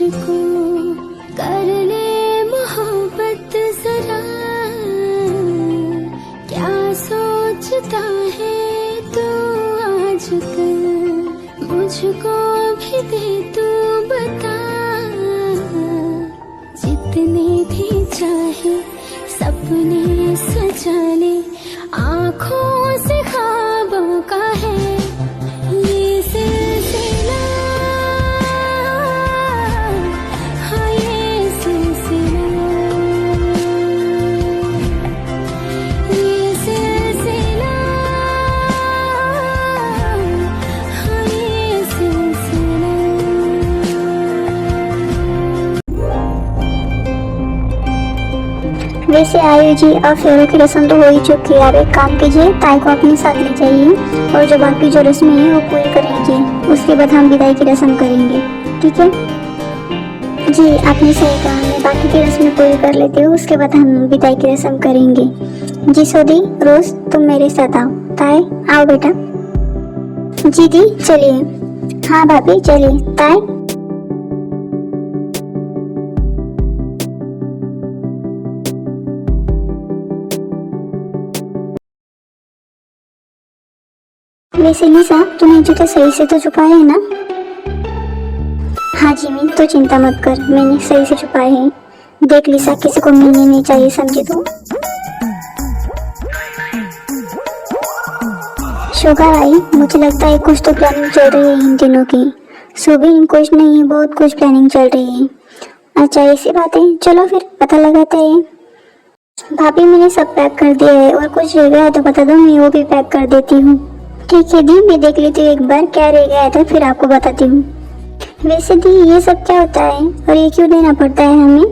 मुझको कर ले मोहब्बत जरा, क्या सोचता है तू आजकल, मुझको भी दे तू बता, जितने भी चाहे सपने सजा ले, आँखों से ख्वाबों का है ये सिलसिला, हाँ ये सिलसिला, ये सिलसिला, हाँ ये सिलसिला। वैसे आयु जी, अब फेरों की रस्म तो हो ही चुकी है। आप एक काम कीजिए, ताई को अपने साथ ले जाइए और जो बाकी जो रस्में हैं वो पूरी कर लीजिए। उसके बाद हम विदाई की रस्म करेंगे, ठीक है? जी आपने सही कहा, मैं बाकी की रस्में पूरी कर लेती हूँ, उसके बाद हम विदाई की रस्म करेंगे। जी सोदी, रोज तुम मेरे साथ आओ। ताई आओ बेटा। जी दी चलिए। हाँ भाभी चलिए। ताई वैसे लिसा, तूने जूते सही से तो छुपाए हैं ना? हाँ जी मैं तो चिंता मत कर, मैंने सही से छुपाए हैं। देख लिसा, किसी को मिलने नहीं चाहिए, समझे तू? शुगर आई, मुझे लगता है कुछ तो प्लानिंग चल रही है इन दिनों की। सुबह कुछ नहीं, बहुत कुछ प्लानिंग चल रही है। अच्छा ऐसी बात है, चलो फिर पता लगाते हैं। भाभी मैंने सब पैक कर दिया है, और कुछ रह गया है तो बता दो, मैं वो भी पैक कर देती हूँ। ठीक है दी, मैं देख लेती हूँ एक बार क्या रह गया था, फिर आपको बताती हूँ। वैसे दी ये सब क्या होता है और ये क्यों देना पड़ता है हमें?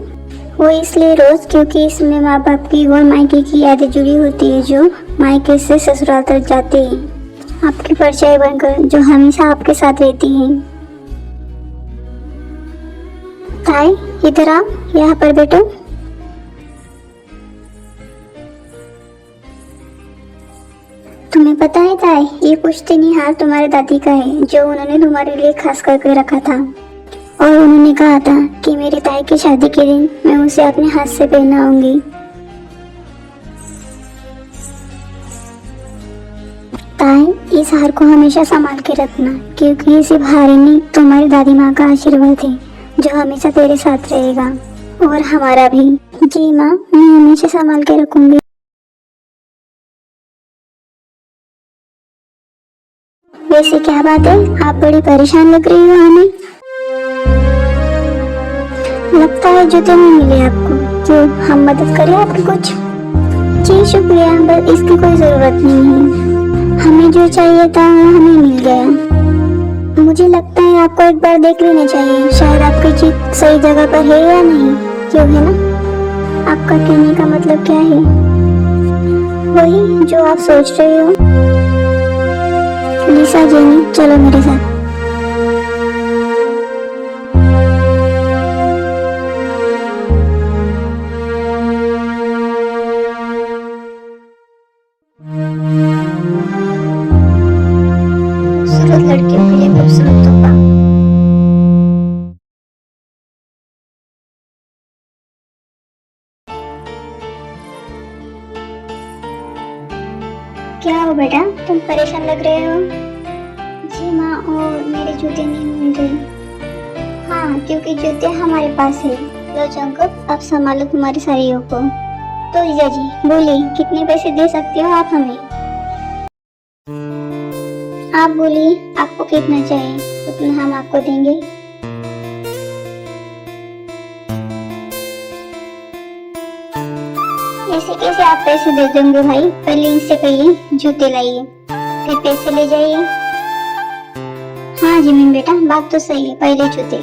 वो इसलिए रोज, क्योंकि इसमें माँ बाप की और मायके की यादें जुड़ी होती है, जो मायके से ससुराल तक जाते हैं, आपकी परछाई बनकर, जो हमेशा आपके साथ रहती है। ताई इधर आओ, यहाँ पर बैठो। तुम्हें पता है ताई, ये पुश्तैनी हार तुम्हारे दादी का है, जो उन्होंने तुम्हारे लिए खास करके रखा था, और उन्होंने कहा था कि मेरी ताई की शादी के दिन मैं उसे अपने हाथ से पहनाऊंगी। ताई इस हार को हमेशा संभाल के रखना, क्योंकि ये सिर्फ हार ही नहीं, तुम्हारी दादी माँ का आशीर्वाद है, जो हमेशा तेरे साथ रहेगा, और हमारा भी। जी माँ, मैं हमेशा संभाल के रखूंगी। वैसे क्या बात है, आप बड़ी परेशान लग रही हो हमें। लगता है जूते नहीं मिले आपको, क्यों हम मदद करें आपकी कुछ? जी शुक्रिया, बस इसकी कोई जरूरत नहीं है, हमें जो चाहिए था वो हमें मिल गया। मुझे लगता है आपको एक बार देख लेना चाहिए, शायद आपकी चीज सही जगह पर है या नहीं, क्यों है ना? आपका कहने का मतलब क्या है? वही जो आप सोच रहे हो। लिसा जेनी, चलो मेरे साथ। खूबसूरत लड़कियों के लिए खूबसूरत तोहफा। क्या हो बेटा, तुम परेशान लग रहे हो? जी माँ, और मेरे जूते नहीं मिल रहे। हाँ, क्योंकि जूते हमारे पास है। लो चंको, अब संभालो तुम्हारी साड़ियों को। तो जीजा जी बोलिए, कितने पैसे दे सकते हो आप हमें? आप बोलिए, आपको कितना चाहिए, उतना हम आपको देंगे। ऐसे कैसे आप पैसे दे देंगे भाई? पहले इनसे कहिए जूते लाइए, फिर पैसे ले जाइए। हाँ जी मैं बेटा, बात तो सही है, पहले जूते।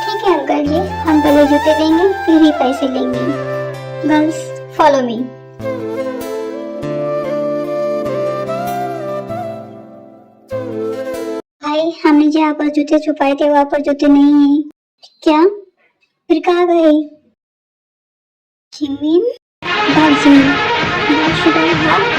ठीक है अंकल जी, हम पहले जूते लेंगे, फिर ही पैसे लेंगे। Girls follow me. भाई हमने जहाँ पर जूते छुपाए थे वहाँ पर जूते नहीं है। क्या? फिर कहाँ गए? जिमिन, भाग जिमिन, भाग शुगर, भाग।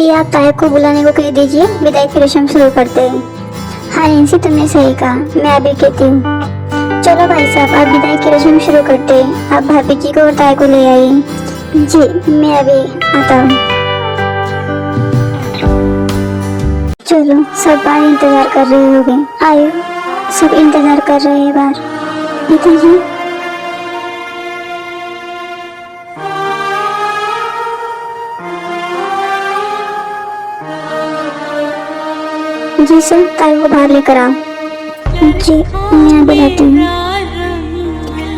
जी आप ताए को बुलाने को कह दीजिए, विदाई की रस्म शुरू करते हैं। हाँ नैन्सी तुमने सही कहा, मैं अभी कहती हूँ। चलो भाई साहब आप विदाई की रस्म शुरू करते हैं। आप भाभी जी को और ताए को ले आइए। जी मैं अभी आता हूँ। चलो सब बाहर इंतजार कर रहे होंगे, आयो सब इंतजार कर रहे हैं बाहर। पिताजी जी सर ताई को बाहर लेकर आओ। जी मैं अभी लाती हूँ।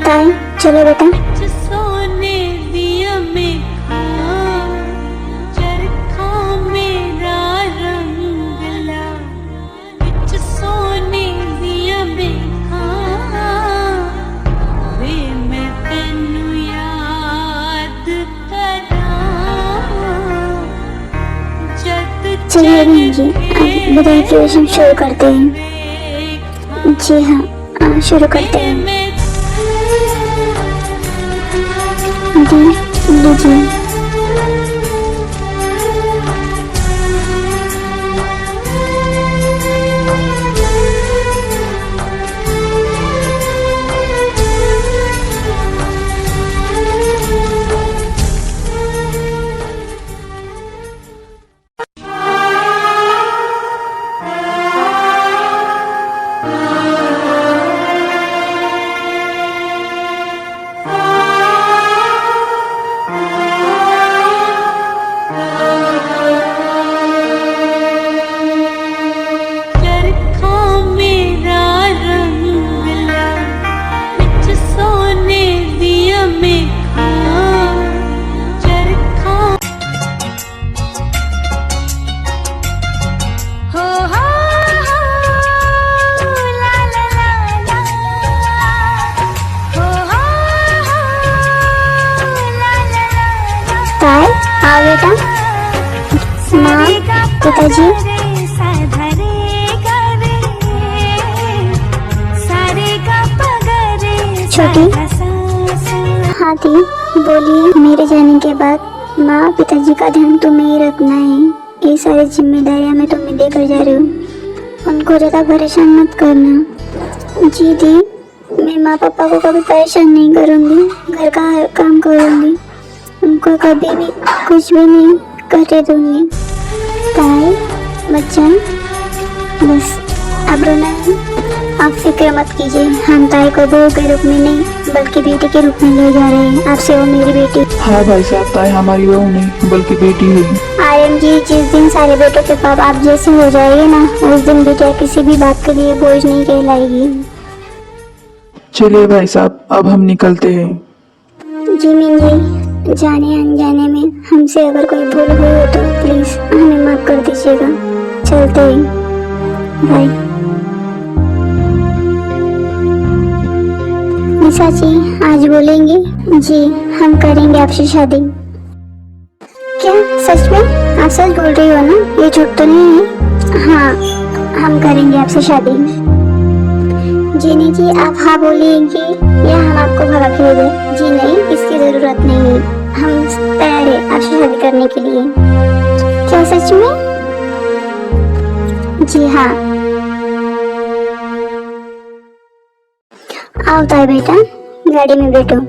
ताई चलो बेटा। सोने दिया में चरखा मेरा रंगला बिच सोने दिया में वे मैं तेनू याद करा जद चलिए बहन जी अब विदाई की रस्म शुरू करते हैं। जी हाँ शुरू करते हैं। दी लीजिए। चरखा मेरा रंगला बिच सोने दिया में चरखा हो ला ला ला ला हो ला ला ला ताई आओ बेटा। माँ पिताजी छोटी हाँ दी बोलिए। मेरे जाने के बाद माँ पिताजी का ध्यान तुम्हें ही रखना है। ये सारी जिम्मेदारियाँ मैं तुम्हें देकर जा रही हूँ, उनको ज़्यादा परेशान मत करना। जी दी मैं माँ पापा को कभी परेशान नहीं करूँगी, घर का हर काम करूँगी, उनको कभी भी कुछ भी नहीं करने दूँगी। ताई बच्चा बस अब रोना है, आप फिक्र मत कीजिए। हम ताई को बहू के रूप में नहीं बल्कि बेटी के रूप में ले जा रहे हैं। आपसे वो मेरी बेटी। हाँ भाई साहब ताई हमारी बहू नहीं बल्कि बेटी है। आर्यन जी जिस दिन सारे बेटों के पाप आप जैसे हो जाएंगे ना, उस दिन बेटिया किसी भी बात के लिए बोझ नहीं कहलाएगी। चलिए भाई साहब अब हम निकलते हैं। जी मीन जी जाने अनजाने में हमसे अगर कोई भूल हुई हो तो प्लीज हमें माफ कर दीजिएगा। चलते हैं, बाय। निशा जी आज बोलेंगे? जी हम करेंगे आपसे शादी। क्या सच में? आप सच बोल रही हो ना, ये झूठ तो नहीं है? हाँ हम करेंगे आपसे शादी। जीनी जी आप हाँ बोलेंगे या हम आपको भगा के दे? जी नहीं इसकी जरूरत नहीं है, हम तैयार है आपसे शादी करने के लिए। क्या सच में? जी हाँ। आओ ताई बेटा गाड़ी में बैठो।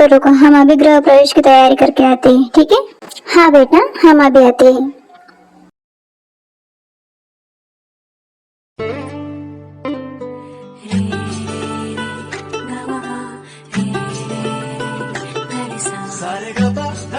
पर रुको, हम अभी गृह प्रवेश की तैयारी करके आते हैं, ठीक है? हाँ बेटा, हम अभी आते हैं। Sa re ga pa